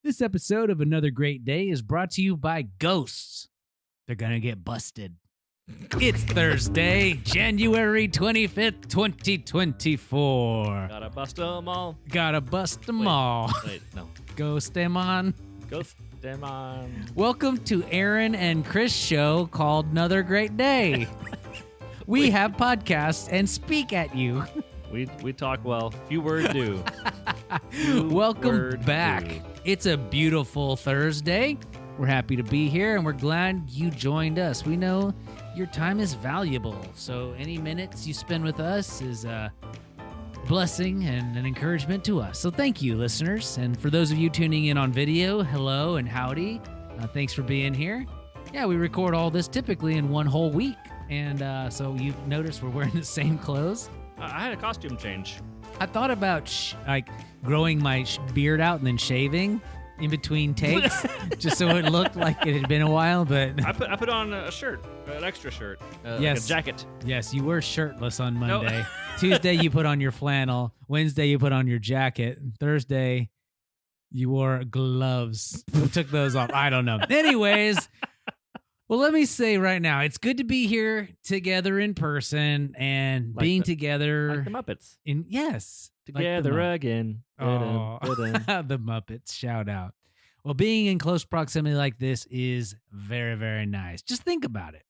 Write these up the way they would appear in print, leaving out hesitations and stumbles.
This episode of Another Great Day is brought to you by ghosts. They're gonna get busted. It's Thursday, January 25th, 2024. Gotta bust 'em all. Gotta bust them all. Wait, no. Ghost them on. Ghost them on. Welcome to Aaron and Chris' show called Another Great Day. We have podcasts and speak at you. We talk well. Few word do. Welcome back. It's a beautiful Thursday. We're happy to be here, and we're glad you joined us. We know your time is valuable, so any minutes you spend with us is a blessing and an encouragement to us. So thank you, listeners. And for those of you tuning in on video, hello and howdy. Thanks for being here. Yeah, we record all this typically in one whole week, and so you've noticed we're wearing the same clothes. I had a costume change. I thought about growing my beard out and then shaving in between takes, just so it looked like it had been a while. But I put on a shirt, an extra shirt, yes, like a jacket. Yes, you were shirtless on Monday. No. Tuesday you put on your flannel. Wednesday you put on your jacket. Thursday you wore gloves. Who took those off? I don't know. Anyways. Well, let me say right now, it's good to be here together in person and Like being the- together. Like the Muppets. Yes. like the Together Muppets. again. Oh, Dun-dun. the Muppets, shout out. Well, being in close proximity like this is very, very nice. Just think about it.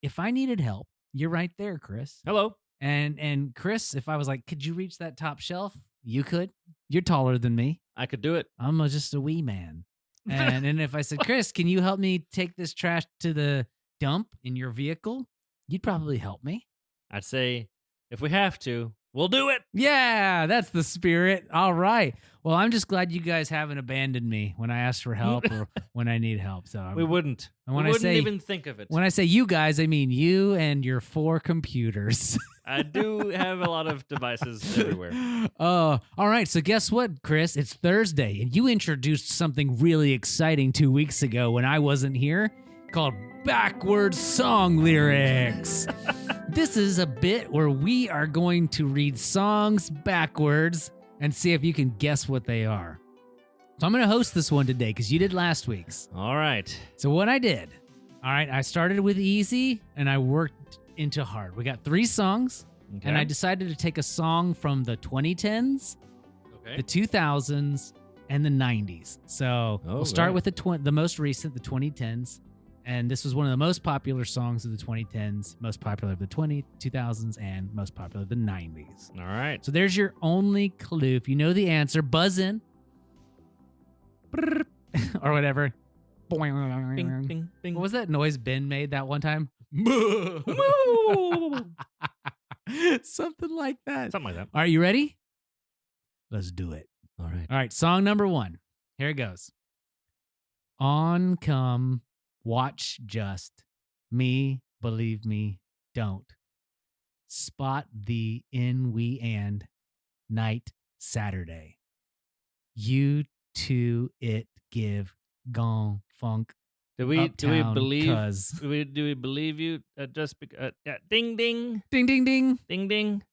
If I needed help, you're right there, Chris. Hello. And Chris, if I was like, could you reach that top shelf? You could. You're taller than me. I could do it. I'm just a wee man. And if I said, Chris, can you help me take this trash to the dump in your vehicle? You'd probably help me. I'd say, if we have to, we'll do it. Yeah, that's the spirit. All right. Well, I'm just glad you guys haven't abandoned me when I ask for help or when I need help. So We wouldn't. And when we I wouldn't say- even think of it. when I say you guys, I mean you and your 4 computers. I do have a lot of devices everywhere. Oh, all right. So guess what, Chris? It's Thursday, and you introduced something really exciting 2 weeks ago when I wasn't here called Backwards Song Lyrics. This is a bit where we are going to read songs backwards and see if you can guess what they are. So I'm going to host this one today because you did last week's. All right. So what I did, all right, I started with easy and I worked into hard. We got 3 songs, Okay. and I decided to take a song from the 2010s, Okay. the 2000s, and the 90s. So Oh, we'll start right. with the most recent, the 2010s. And this was one of the most popular songs of the 2010s, most popular of the 2000s, and most popular of the 90s. All right. So there's your only clue. If you know the answer, buzz in. Brrr, or whatever. Bing, bing, bing. What was that noise Ben made that one time? Something like that. Something like that. All right, you ready? Let's do it. All right. All right, song number 1. Here it goes. On come, watch just, me, believe me, don't. Spot the in we and, night, Saturday. You to it give, gone, funk, Do we uptown, believe? cuz. Do we believe you? Just yeah. Ding ding Ding, ding, ding. ding ding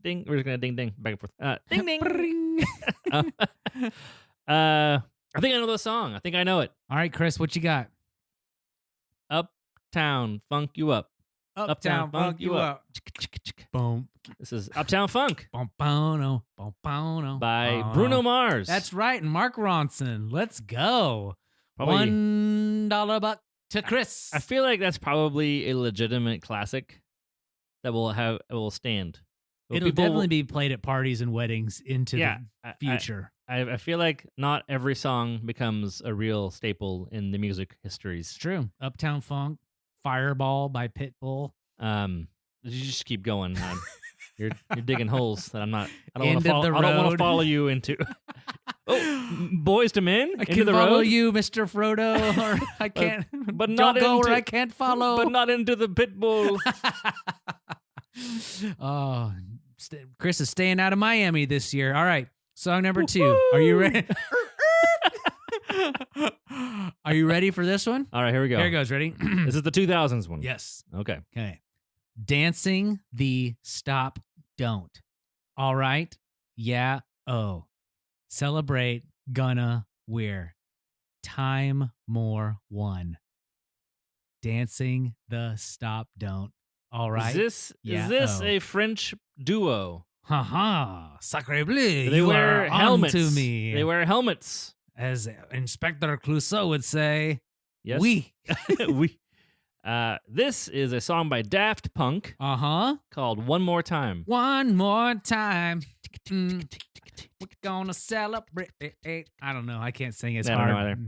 ding. We're just gonna ding ding back and forth. Ding ding. Bring. I think I know the song. I think I know it. All right, Chris, what you got? Uptown funk you up. Uptown funk you up. Boom. This is Uptown Funk Bum, bono, bum, bono, by bono. Bruno Mars. That's right, and Mark Ronson. Let's go. Probably- $1 buck to Chris. I feel like that's probably a legitimate classic that will stand. It'll definitely be played at parties and weddings into Yeah, the future. I feel like not every song becomes a real staple in the music It's histories. true. Uptown Funk, Fireball by Pitbull. You just keep going. You're digging holes that I'm not. I don't End want to of the follow. I don't want to road. follow you into. Boys to Men. I Into can the follow road, you, Mr. Frodo, or I can't. but don't not go into, where I can't follow. But not into the pit bull. Oh, Chris is staying out of Miami this year. All right, song number 2. Are you ready? Are you ready for this one? All right, here we go. Here it goes. Ready? This is the 2000s one. Yes. Okay. Okay. Dancing the stop don't. All right. Yeah. Oh. Celebrate. Gonna. We're. Time More One. Dancing the Stop Don't. All right. Is this a French duo? Ha Sacre bleu. They You wear are helmets. on to me. They wear helmets. As Inspector Clouseau would say, Yes. we. we. This is a song by Daft Punk called One More Time. One more time. We're gonna celebrate. I don't know. I can't sing as I don't hard. know either.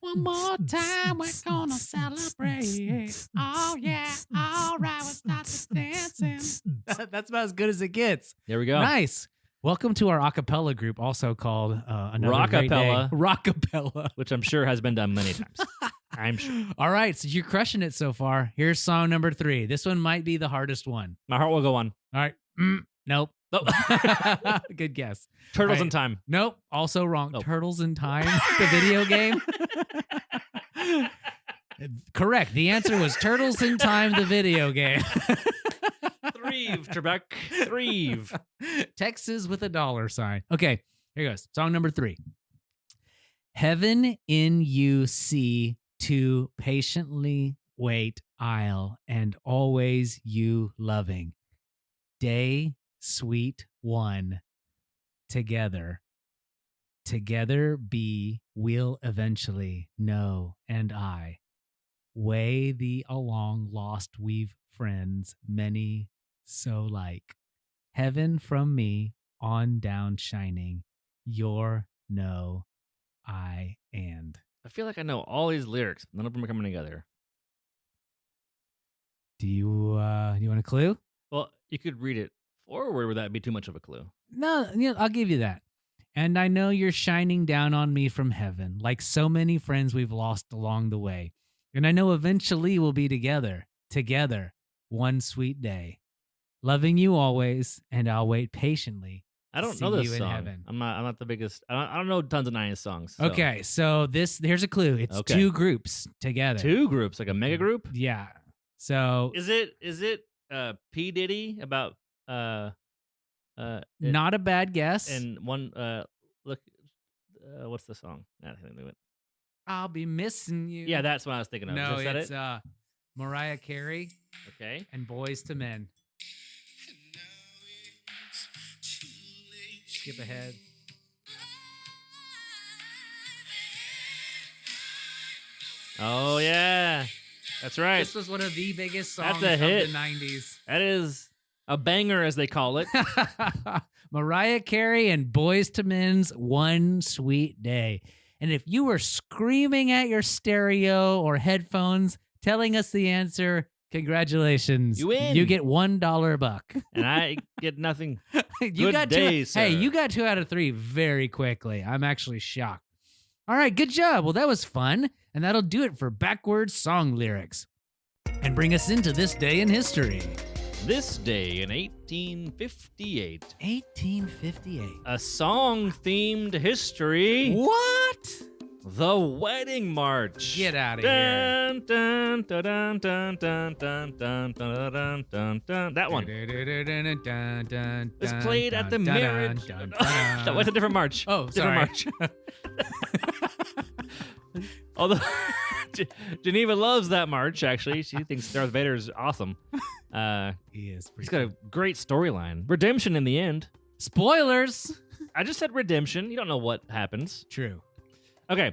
One more time, we're gonna celebrate. Oh, yeah. All right, we'll start the dancing. That's about as good as it gets. There we go. Nice. Welcome to our a cappella group, also called Another Great Day. Rockapella. Rockapella. Which I'm sure has been done many times. I'm sure. All right, so you're crushing it so far. Here's song number 3. This one might be the hardest one. My heart will go on. All right. Nope. Oh. Good guess. Turtles Right. in Time. Nope. Also wrong. Oh. Turtles in Time, the video game. Correct. The answer was Turtles in Time, the video game. Thrieve, Trebek. Thrieve. Texas with a $sign. Okay, here goes. Song number 3. Heaven in you see to patiently wait I'll and always you loving. Day, sweet one, together be, we'll eventually know, and I way the along lost we've friends, many so like. Heaven from me on down shining, your no, I and. I feel like I know all these lyrics. None of them are coming together. Do you want a clue? Well, you could read it forward. Would that be too much of a clue? No, I'll give you that. And I know you're shining down on me from heaven, like so many friends we've lost along the way. And I know eventually we'll be together, one sweet day. Loving you always, and I'll wait patiently. I don't See know this you in song. heaven. I'm not the biggest. I don't know tons of 90s songs. So. Okay, so here's a clue. It's Okay. 2 groups together. 2 groups, like a mega group. Yeah. So Is it P Diddy about not a bad guess. and one look what's the song? I think of it. I'll be missing you. Yeah, that's what I was thinking of. No, Is that it's it? Mariah Carey Okay. and Boys to Men. Skip ahead. Oh yeah, that's right. This was one of the biggest songs That's a hit. of the 90s. That is a banger, as they call it. Mariah Carey and Boys to Men's One Sweet Day. And if you were screaming at your stereo or headphones telling us the answer, congratulations. You win. You get $1 buck. And I get nothing. You Good got day, 2. sir. Hey, you got 2 out of 3 very quickly. I'm actually shocked. All right, good job. Well, that was fun. And that'll do it for backwards song lyrics. And bring us into this day in history. This day in 1858, 1858. a song-themed history. What? The Wedding March. Get out of here. Dun, dun, dun, dun, dun, dun, dun, dun, dun, dun, dun, dun. That one. It's played at the marriage. That was a different march. Oh, different sorry. march. Although Geneva loves that march, actually. She thinks Darth Vader is awesome. He is. He's got a great storyline. Redemption in the end. Spoilers. I just said redemption. You don't know what happens. True. Okay.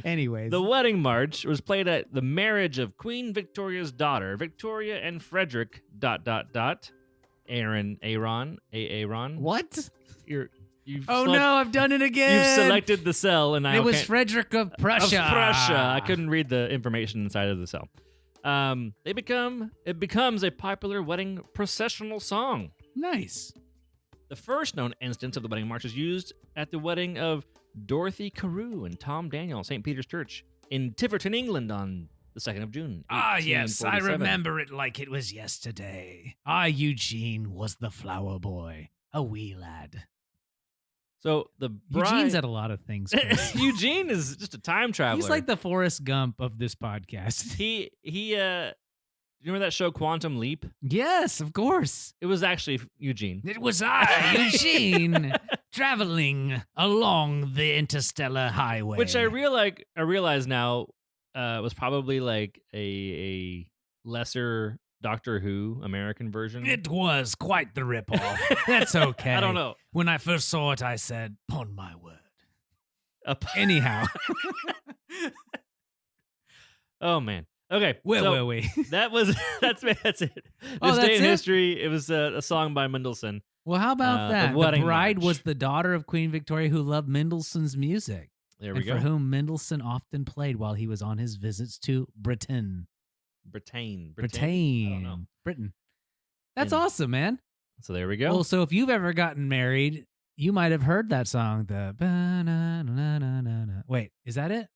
Anyways. The Wedding March was played at the marriage of Queen Victoria's daughter, Victoria and Frederick, ... Aaron. What? You've Oh no, I've done it again. You've selected the cell, and It was Frederick of Prussia. Of Prussia. I couldn't read the information inside of the cell. It becomes a popular wedding processional song. Nice. The first known instance of the wedding march is used at the wedding of Dorothy Carew and Tom Daniel, St. Peter's Church in Tiverton, England on the 2nd of June. Ah, yes, I 1847. remember it like it was yesterday. Eugene was the flower boy, a wee lad. So the bride... Eugene's at a lot of things. Chris. Eugene is just a time traveler. He's like the Forrest Gump of this podcast. he you remember that show Quantum Leap? Yes, of course. It was actually Eugene. It was I, Eugene, traveling along the interstellar highway. Which I realize now was probably like a lesser Doctor Who American version. It was quite the ripoff. That's okay. I don't know. When I first saw it, I said, "Upon my word." Anyhow. Oh man. Okay. Where so were we? that's it. This Oh, day that's in it? history. It was a song by Mendelssohn. Well, how about that? The Wedding bride March. was the daughter of Queen Victoria who loved Mendelssohn's music. There we and go. for whom Mendelssohn often played while he was on his visits to Britain. Britain. I don't know. Britain. That's In- awesome, man. So there we go. Well, so if you've ever gotten married, you might have heard that song. The ba-na-na-na-na-na. Wait, is that it?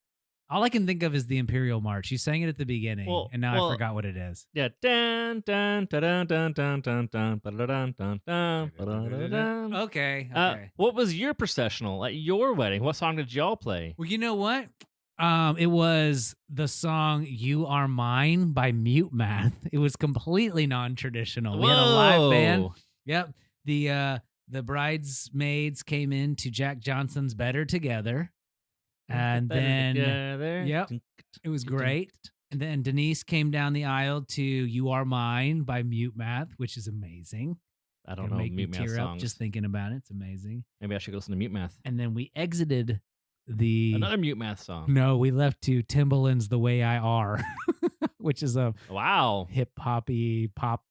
All I can think of is the Imperial March. You sang it at the beginning, and now I forgot what it is. Yeah. Dun, dun, dun, dun, dun, dun, dun, dun, ba-da-dun, dun, dun, ba-da-da-dun. Okay. What was your processional at your wedding? What song did y'all play? Well, you know what? It was the song "You Are Mine" by Mute Math. It was completely non-traditional. We had a live band. Yep. The bridesmaids came in to Jack Johnson's "Better Together," and then yep, it was great. And then Denise came down the aisle to "You Are Mine" by Mute Math, which is amazing. I don't It'll know make Mute me Math tear songs. up just thinking about it. It's amazing. Maybe I should go listen to Mute Math. And then we exited the Another Mute Math song. No, we left to Timbaland's "The Way I Are," which is a Wow. hip hoppy pop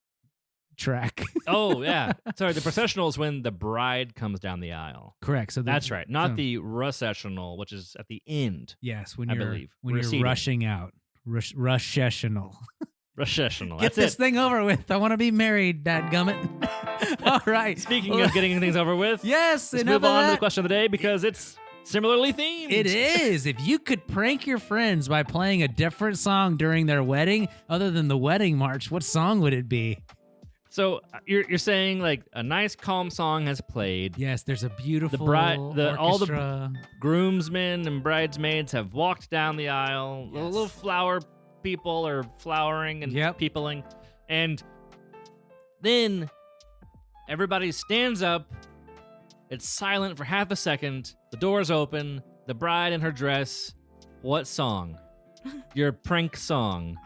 track. Oh yeah. Sorry, the processional is when the bride comes down the aisle. Correct. So That's right. Not the recessional, which is at the end. Yes, when I you're believe. when you're Receding. rushing out. Rush-sessional. Recessional. Get That's this it. thing over with. I want to be married, dadgummit. All right. Speaking of getting things over with, Yes, let's enough move of on to the that. question of the day because it's similarly themed. It is. If you could prank your friends by playing a different song during their wedding, other than the wedding march, what song would it be? So you're saying like a nice calm song has played. Yes, there's a beautiful all the orchestra. groomsmen and bridesmaids have walked down the aisle. Yes. Little flower people are flowering and Yep. peopling. And then everybody stands up. It's silent for half a second. The doors open. The bride in her dress. What song? Your prank song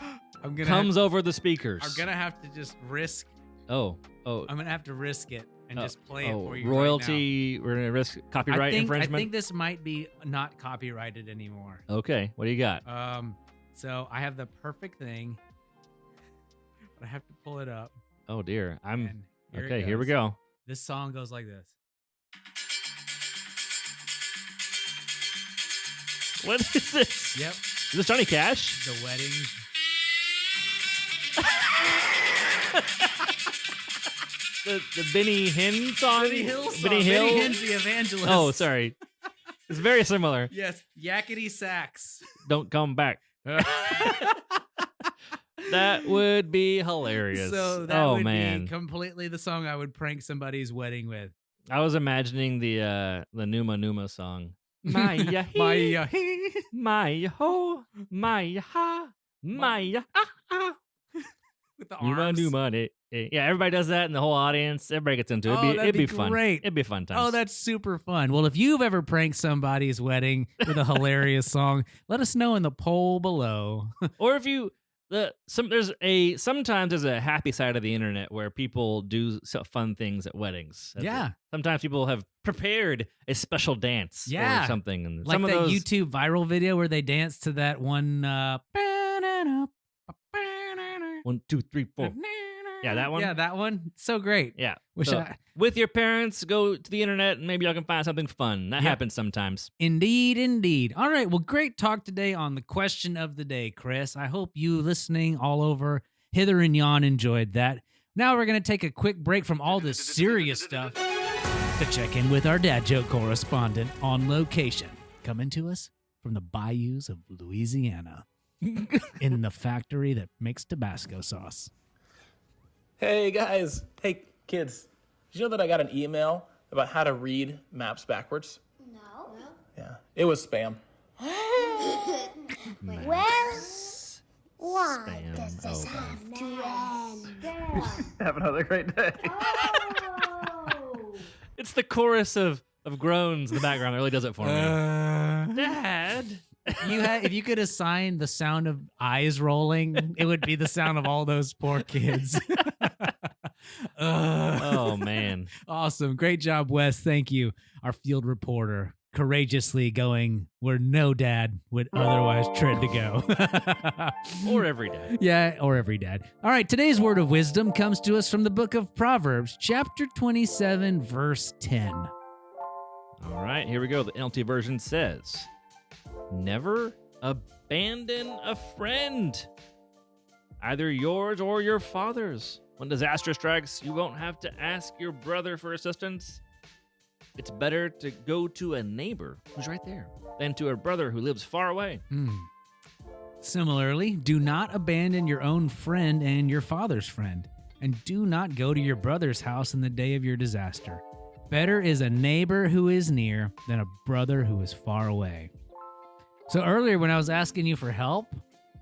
comes over the speakers. I'm gonna have to just risk. Oh. I'm gonna have to risk it and just play it for you. Royalty. We're gonna risk copyright infringement. I think this might be not copyrighted anymore. Okay, what do you got? So I have the perfect thing, but I have to pull it up. Oh dear, and okay. Here we goes. go. This song goes like this. What is this? Yep, Is this Johnny Cash? the wedding. The Benny Hinn song? Benny Hill song. Benny Hill? Benny Hinn's the evangelist. Oh, sorry. It's very similar. Yes, yakety sax. Don't come back. That would be hilarious. So that would man. be completely the song I would prank somebody's wedding with. I was imagining the Numa Numa song. Maya Maya he, Maya ho, Maya ha, Maya ah ah. with the Numa arms. Numa de. Yeah, everybody does that in the whole audience. Everybody gets into it. Oh, It'd be that'd be fun. great. It'd be fun times. Oh, that's super fun. Well, if you've ever pranked somebody's wedding with a hilarious song, let us know in the poll below. Or if you sometimes there's a happy side of the internet where people do fun things at weddings. Yeah. Sometimes people have prepared a special dance Yeah. or something. And Like some of that those, YouTube viral video where they dance to that one. 1, 2, 3, 4. Yeah, that one. Yeah, that one. So great. Yeah. Wish So, I- with your parents, go to the internet and maybe y'all can find something fun. That Yep. happens sometimes. Indeed, indeed. All right. Well, great talk today on the question of the day, Chris. I hope you listening all over hither and yon enjoyed that. Now we're going to take a quick break from all this serious stuff to check in with our dad joke correspondent on location, coming to us from the bayous of Louisiana in the factory that makes Tabasco sauce. Hey guys, hey kids, did you know that I got an email about how to read maps backwards? No. Yeah, it was spam. Well, why? This have to end. Have another great day. It's the chorus of groans in the background that really does it for me. Dad. If you could assign the sound of eyes rolling, it would be the sound of all those poor kids. Oh, man. Awesome. Great job, Wes. Thank you. Our field reporter courageously going where no dad would otherwise tread to go. Or every day. Yeah, or every dad. All right, today's word of wisdom comes to us from the book of Proverbs, chapter 27, verse 10. All right, here we go. The NLT version says, never abandon a friend, either yours or your father's. When disaster strikes, you won't have to ask your brother for assistance. It's better to go to a neighbor who's right there than to a brother who lives far away. Similarly, do not abandon your own friend and your father's friend, and do not go to your brother's house in the day of your disaster. Better is a neighbor who is near than a brother who is far away. So earlier when I was asking you for help,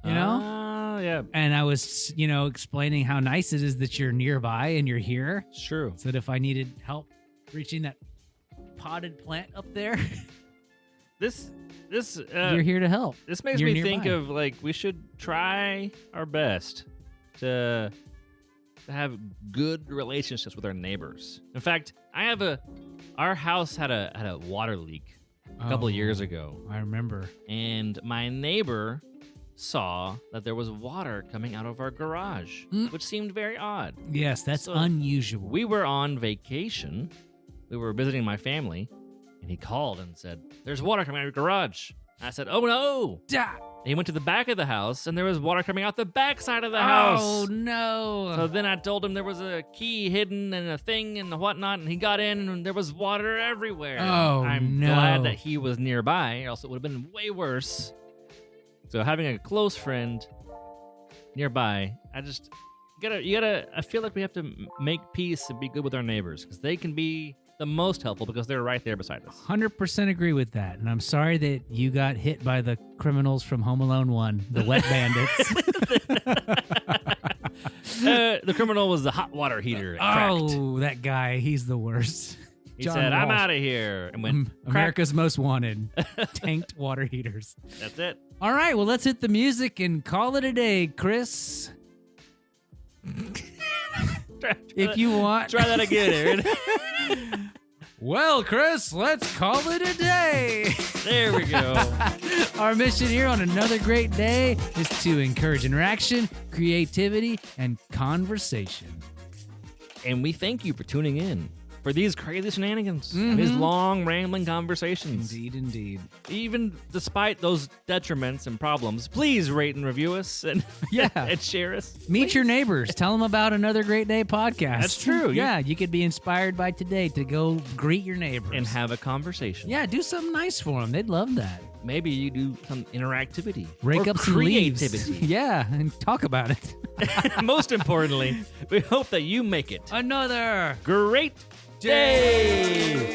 Yeah, and I was, explaining how nice it is that you're nearby and you're here, it's true. so that if I needed help reaching that potted plant up there, This you're here to help. This makes You're me think nearby. of we should try our best to have good relationships with our neighbors. In fact, our house had a water leak a couple of years ago, I remember. and my neighbor saw that there was water coming out of our garage, which seemed very odd. Yes, that's So, unusual. We were on vacation. We were visiting my family, and he called and said, "There's water coming out of your garage." I said, "Oh no!" Da! And he went to the back of the house, and there was water coming out the back side of the house. Oh no! So then I told him there was a key hidden and a thing and whatnot, and he got in, and there was water everywhere. Oh, I'm no. glad that he was nearby, or else it would have been way worse. So having a close friend nearby, I feel like we have to make peace and be good with our neighbors, because they can be the most helpful because they're right there beside us. 100% agree with that. And I'm sorry that you got hit by the criminals from Home Alone 1, the wet bandits. The criminal was the hot water heater. It cracked. Oh, that guy. He's the worst. He John said, "I'm Walsh. out of here," and went crack. America's Most Wanted. Tanked water heaters. That's it. All right, well, let's hit the music and call it a day, Chris. If you want. Try that again, Aaron. Well, Chris, let's call it a day. There we go. Our mission here on another great day is to encourage interaction, creativity, and conversation. And we thank you for tuning in for these crazy shenanigans, and these long, rambling conversations. Indeed. Even despite those detriments and problems, please rate and review us and, Yeah. and share us. Meet your neighbors. Tell them about Another Great Day podcast. That's true. Yeah, you could be inspired by today to go greet your neighbors. And have a conversation. yeah, do something nice for them. They'd love that. Maybe you do some interactivity. Rake or up some leaves. creativity. Yeah, and talk about it. Most importantly, we hope that you make it Another great day.